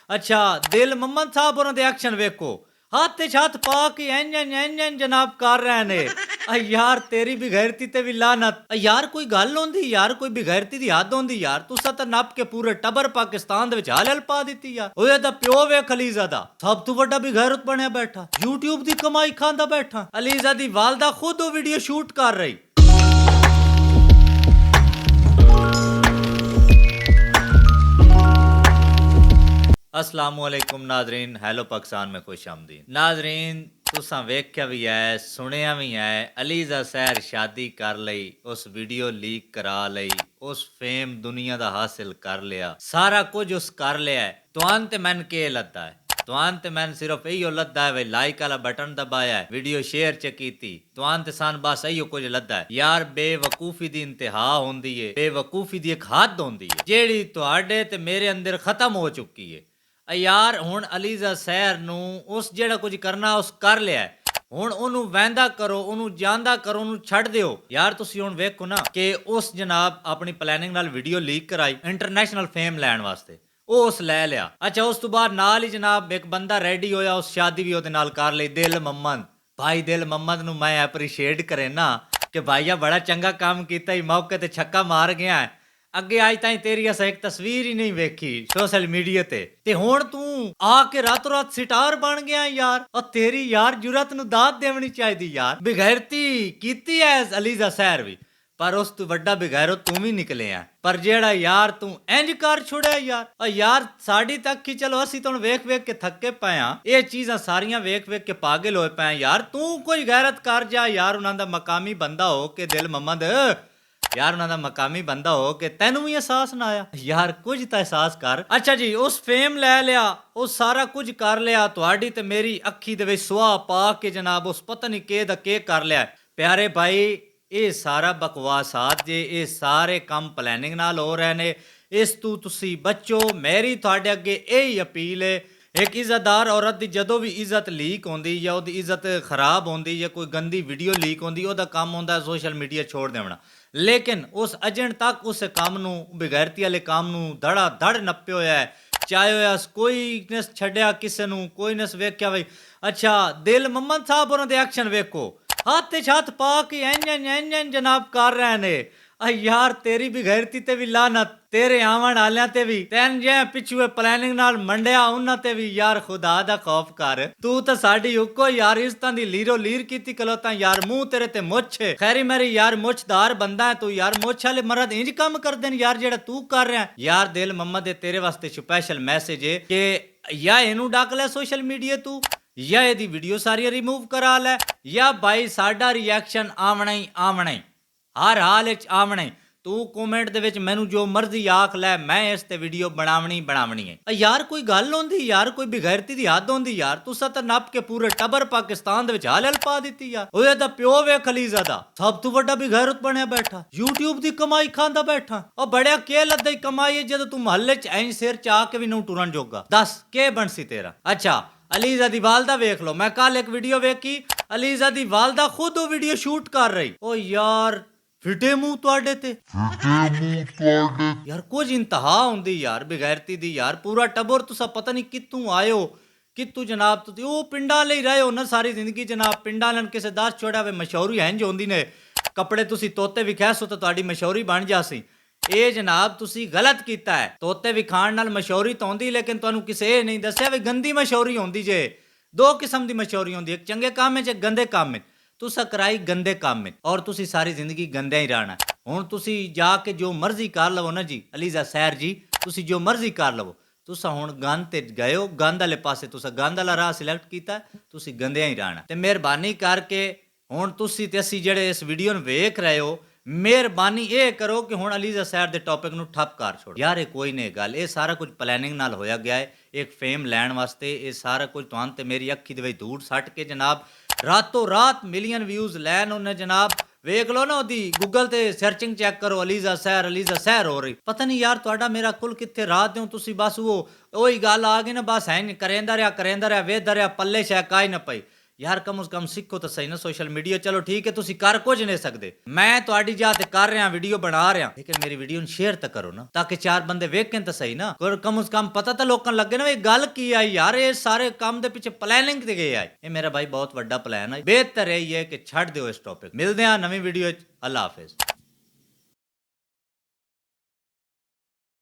अच्छा दिल मोहम्मद साहब होਰਾਂ ਦੇ ਐਕਸ਼ਨ ਵੇਖੋ ਹੱਥ ਤੇ ਛੱਤ ਪਾ ਕੇ ਇੰਜ ਜਨਾਬ ਕਰ ਰਹੇ ਨੇ ਆ ਯਾਰ ਤੇਰੀ ਬੇਗੈਰਤੀ ਤੇ ਵੀ ਲਾਨਤ ਆ ਯਾਰ ਕੋਈ ਗੱਲ ਹੁੰਦੀ ਯਾਰ ਕੋਈ ਬੇਗੈਰਤੀ ਦੀ ਹੱਦ ਹੁੰਦੀ ਯਾਰ ਤੁਸੀਂ ਤਾਂ ਨੱਪ ਕੇ ਪੂਰੇ ਟੱਬਰ ਪਾਕਿਸਤਾਨ ਦੇ ਵਿੱਚ ਹਾਲ ਪਾ ਦਿੱਤੀ ਯਾਰ ਓਏ ਦਾ ਪਿਓ ਵੇ ਖਲੀਜ਼ਾ ਦਾ ਸਭ ਤੋਂ ਵੱਡਾ ਬੇਗੈਰਤ ਬਣਿਆ ਬੈਠਾ YouTube ਦੀ ਕਮਾਈ ਖਾਂਦਾ ਬੈਠਾ ਅਲੀਜ਼ਾ ਦੀ ਵਾਲਦਾ ਖੁਦ ਉਹ ਵੀਡੀਓ ਸ਼ੂਟ ਕਰ ਰਹੀ असलामुअलैकुम नाजरीन हैलो पाकिस्तान में खुश आमदीद नाजरीन तुसा वेख्या भी है सुनिया भी है अलीजा सैर शादी कर लई उस वीडियो लीक करा लई उस फेम दुनिया दा हासिल कर लिया सारा कुछ उस कर लिया है तुआन ते मैन के लद्दा है तुआन ते मैन सिर्फ इहो लद्दा है वे लाइक वाला बटन दबाया है वीडियो शेयर च कीती तुआन ते सान बस इहो कुछ लद्दा है यार बेवकूफी दी इंतहा होंदी है बेवकूफी दी एक हद होंदी है जेड़ी तुहाडे ते मेरे अंदर खत्म हो चुकी है यार हुण अलीजा सैर नूं उस जेड़ा कुछ करना उस कर लिया हुण ओनू वहंदा करो ओनू जानदा करो ओनू छड्ड दिओ यार तुसीं हुण वेखो ना कि उस जनाब अपनी प्लैनिंग नाल वीडियो लीक कराई इंटरनेशनल फेम लैण वास्ते ਉਹ ਉਸ ਲੈ ਲਿਆ ਅੱਛਾ ਉਸ ਤੋਂ ਬਾਅਦ ਨਾਲ ਹੀ ਜਨਾਬ ਇੱਕ ਬੰਦਾ ਰੈਡੀ ਹੋਇਆ ਉਸ ਸ਼ਾਦੀ ਵੀ ਉਹਦੇ ਨਾਲ ਕਰ ਲਈ ਦਿਲ ਮੁਹੰਮਦ ਭਾਈ ਦਿਲ ਮੁਹੰਮਦ ਨੂੰ ਮੈਂ ਐਪਰੀਸ਼ੀਏਟ ਕਰੇ ਨਾ ਕਿ ਭਾਈਆ ਬੜਾ ਚੰਗਾ ਕੰਮ ਕੀਤਾ ਹੀ ਮੌਕੇ ਤੇ ਛੱਕਾ ਮਾਰ ਗਿਆ ਅੱਗੇ ਅੱਜ ਤਾਈਂ ਤੇਰੀ ਅਸਾਂ ਇੱਕ ਤਸਵੀਰ ਹੀ ਨਹੀਂ ਵੇਖੀ ਸੋਸ਼ਲ ਮੀਡੀਆ ਤੇ ਹੁਣ ਤੂੰ ਆ ਕੇ ਰਾਤੋਂ ਰਾਤ ਸਟਾਰ ਬਣ ਗਿਆ ਯਾਰ ਉਹ ਤੇਰੀ ਯਾਰ ਜੁਰਤ ਨੂੰ ਦਾਤ ਦੇਵਣੀ ਚਾਹੀਦੀ ਯਾਰ ਬੇਗੈਰਤੀ ਕੀਤੀ ਐ ਅਲੀਜ਼ਾ ਸੈਰ ਵੀ ਪਰ ਉਸ ਤੋਂ ਵੱਡਾ ਬੇਗੈਰਤ ਤੂੰ ਵੀ ਨਿਕਲਿਆ ਪਰ ਜਿਹੜਾ ਯਾਰ ਤੂੰ ਇੰਜ ਕਰ ਛੁੜਿਆ ਯਾਰ ਉਹ ਯਾਰ ਸਾਡੀ ਤੱਕ ਹੀ ਚਲੋ ਅਸੀਂ ਤੁਹਾਨੂੰ ਵੇਖ ਵੇਖ ਕੇ ਥੱਕੇ ਪਏ ਆ ਇਹ ਚੀਜ਼ਾਂ ਸਾਰੀਆਂ ਵੇਖ ਵੇਖ ਕੇ ਪਾਗਲ ਹੋਏ ਪਏ ਯਾਰ ਤੂੰ ਕੋਈ ਗੈਰਤ ਕਰ ਜਾ ਯਾਰ ਉਹਨਾਂ ਦਾ ਮਕਾਮੀ ਬੰਦਾ ਹੋ ਕੇ ਦਿਲ ਮੁਹੰਮਦ यार उन्होंने मकामी बंदा हो कि तेनू भी एहसास ना आया यार कुछ तो एहसास कर अच्छा जी उस फेम ले लिया उस सारा कुछ कर लिया तुहाडी ते मेरी अखी दे विच सुआ पा के जनाब उस पता नहीं के दा के कर लिया प्यारे भाई ये सारा बकवासात जे ये सारे काम प्लैनिंग नाल हो रहे ने इस तू तुसी बच्चो मेरी तुहाडे अगे यही अपील है एक इज्जतदार औरत की जदों भी इज्जत लीक होंदी या उहदी इज्जत खराब होंदी या कोई गंदी वीडियो लीक होंदी उहदा काम होंदा सोशल मीडिया छोड़ देवना लेकिन उस एजेंट तक उस काम नूं बेगैरती वाले काम नूं धड़ा धड़ नप्पे होया है चाहे होया कोई ने छड्डिया किसे नूं कोई ने वेख्या बई अच्छा दिल मुहम्मद साहब होरां दे एक्शन वेखो हत्थ ते छत्त पा के इंज जनाब कर रहे ने यार तेरी बेगैरती ते भी लानत तेरे आवन वालियां ते भी तैन जे पिछुए प्लैनिंग नाल मंडिया उन्हां ते भी यार खुदा दा खौफ कर तू तां साडी हुक्को यार इज्जतां दी लीरो लीर कीती कलोतां यार मुंह तेरे ते मुछ खैरी मेरी यार मुछदार बंदा है तू यार मुछ वाले मर्द इंज काम करदे ने यार जेड़ा तू कर रहा है यार दिल मुहम्मद दे तेरे वास्ते स्पेशल मैसेज है कि या इनू डाक ले सोशल मीडिया तू या इहदी वीडियो सारी रिमूव करा ले या भाई साडा रिएक्शन आवना ही आवना हर हाल आवना तू कमेंट दे विच मैनू जो मर्जी आख लै मैं इस ते वीडियो बनावनी है यार कोई गल होंदी यार कोई बेगैरती दी हद होंदी यार तुसा तां नप के पूरे टब्बर पाकिस्तान दे विच हाल पा दित्ती यार ओए दा प्यो वे खलीज़ा दा सब तो वड्डा बेगैरत बनया बैठा YouTube दी कमाई खांदा बैठा ओ बड़िया के लद्दा कमाई है जदों तू महल्ले च ऐं सिर चा के भी नूं टुरन जोगा दस के बनसी तेरा अच्छा अलीजा दी वालदा वेख लो मैं कल एक वीडियो वेखी अलीजा दी वालदा खुद वो वीडियो शूट कर रही ओ यार फिटे मुंह तुहाडे ते यार कुछ इंतहा होंदी यार बेगैरती दी यार पूरा टब्बर तुसा पता नहीं कित्तों आयो कित्तों जनाब तुसी ओ पिंडां लई रहे हो ना सारी जिंदगी जनाब पिंडां वालियां किसे दस छोड़ा वे मशहूरी इंज होंदी ने कपड़े तुसी तोते भी खैसो तो तुहाडी मशहूरी बन जासी ਇਹ ਜਨਾਬ ਤੁਸੀਂ ਗਲਤ ਕੀਤਾ ਹੈ ਤੋਤੇ ਵੀ ਖਾਣ ਨਾਲ ਮਸ਼ਹੂਰੀ ਤਾਂ ਹੁੰਦੀ ਲੇਕਿਨ ਤੁਹਾਨੂੰ ਕਿਸੇ ਇਹ ਨਹੀਂ ਦੱਸਿਆ ਵੀ ਗੰਦੀ ਮਸ਼ਹੂਰੀ ਹੁੰਦੀ ਜੇ ਦੋ ਕਿਸਮ ਦੀ ਮਸ਼ਹੂਰੀ ਹੁੰਦੀ ਇੱਕ ਚੰਗੇ ਕੰਮ ਵਿੱਚ ਗੰਦੇ ਕੰਮ ਵਿੱਚ ਤੁਸੀਂ ਕਰਾਈ ਗੰਦੇ ਕੰਮ ਵਿੱਚ ਔਰ ਤੁਸੀਂ ਸਾਰੀ ਜ਼ਿੰਦਗੀ ਗੰਦਿਆਂ ਹੀ ਰਹਿਣਾ ਹੁਣ ਤੁਸੀਂ ਜਾ ਕੇ ਜੋ ਮਰਜ਼ੀ ਕਰ ਲਵੋ ਨਾ ਜੀ ਅਲੀਜ਼ਾ ਸੈਰ ਜੀ ਤੁਸੀਂ ਜੋ ਮਰਜ਼ੀ ਕਰ ਲਵੋ ਤੁਸੀਂ ਹੁਣ ਗੰਦ ਤੇ ਗਏ ਹੋ ਗੰਦ ਵਾਲੇ ਪਾਸੇ ਤੁਸੀਂ ਗੰਦ ਵਾਲਾ ਰਾਹ ਸਿਲੈਕਟ ਕੀਤਾ ਤੁਸੀਂ ਗੰਦਿਆਂ ਹੀ ਰਹਿਣਾ ਤੇ ਮਿਹਰਬਾਨੀ ਕਰਕੇ ਹੁਣ ਤੁਸੀਂ ਤੇ ਅਸੀਂ ਜਿਹੜੇ ਇਸ ਵੀਡੀਓ ਨੂੰ ਵੇਖ ਰਹੇ ਹੋ ਮਿਹਰਬਾਨੀ ਇਹ ਕਰੋ ਕਿ ਹੁਣ ਅਲੀਜ਼ਾ ਸੈਰ ਦੇ ਟੌਪਿਕ ਨੂੰ ਠੱਪ ਕਰ ਛੋੜੋ ਯਾਰ ਇਹ ਕੋਈ ਨਹੀਂ ਗੱਲ ਇਹ ਸਾਰਾ ਕੁਝ ਪਲੈਨਿੰਗ ਨਾਲ ਹੋਇਆ ਗਿਆ ਹੈ ਇੱਕ ਫੇਮ ਲੈਣ ਵਾਸਤੇ ਇਹ ਸਾਰਾ ਕੁਝ ਤੁਹਾਨੂੰ ਤੇ ਮੇਰੀ ਅੱਖੀ ਦੇ ਵਿੱਚ ਧੂੜ ਸੱਟ ਕੇ ਜਨਾਬ ਰਾਤੋਂ ਰਾਤ ਮਿਲੀਅਨ ਵਿਊਜ਼ ਲੈਣ ਉਹਨੇ ਜਨਾਬ ਵੇਖ ਲਓ ਨਾ ਉਹਦੀ ਗੂਗਲ ਤੇ ਸਰਚਿੰਗ ਚੈੱਕ ਕਰੋ ਅਲੀਜ਼ਾ ਸੈਰ ਹੋ ਰਹੀ ਪਤਾ ਨਹੀਂ ਯਾਰ ਤੁਹਾਡਾ ਮੇਰਾ ਕੁੱਲ ਕਿੱਥੇ ਰਾਤ ਦਿਓ ਤੁਸੀਂ ਬਸ ਉਹੀ ਗੱਲ ਆ ਗਈ ਨਾ ਬਸ ਐਂ ਕਰੇਂਦਾ ਰਿਹਾ ਵੇਖਦਾ ਰਿਹਾ ਪੱਲੇ ਸ਼ੈ ਕਾਈ ਨਾ ਪਈ ਯਾਰ ਕਮ ਉਸ ਕਮ ਸਿੱਖੋ ਤਾਂ ਸਹੀ ਨਾ ਸੋਸ਼ਲ ਮੀਡੀਆ। ਚਲੋ ਠੀਕ ਹੈ ਤੁਸੀਂ ਕਰ ਕੁਝ ਨਹੀਂ ਸਕਦੇ, ਮੈਂ ਤੁਹਾਡੀ ਜਗ੍ਹਾ ਤੇ ਕਰ ਰਿਹਾ ਵੀਡੀਓ ਬਣਾ ਰਿਹਾ, ਲੇਕਿਨ ਮੇਰੀ ਵੀਡੀਓ ਨੂੰ ਸ਼ੇਅਰ ਤਾਂ ਕਰੋ ਨਾ, ਤਾਂ ਕਿ 4 ਬੰਦੇ ਵੇਖਣ ਤਾਂ ਸਹੀ ਨਾ। ਕਮ ਉਸ ਕਮ ਪਤਾ ਤਾਂ ਲੋਕਾਂ ਨੂੰ ਲੱਗੇ ਨਾ ਵੀ ਗੱਲ ਕੀ ਆਈ ਯਾਰ, ਇਹ ਸਾਰੇ ਕੰਮ ਦੇ ਪਿੱਛੇ ਪਲੈਨਿੰਗ ਤੇ ਗਏ ਆ। ਇਹ ਮੇਰਾ ਭਾਈ ਬਹੁਤ ਵੱਡਾ ਪਲਾਨ ਹੈ। ਬਿਹਤਰ ਇਹ ਹੈ ਕਿ ਛੱਡ ਦਿਓ ਇਸ ਟੌਪਿਕ। ਮਿਲਦੇ ਹਾਂ ਨਵੀਂ ਵੀਡੀਓ 'ਚ। ਅੱਲਾ ਹਾਫਿਜ਼।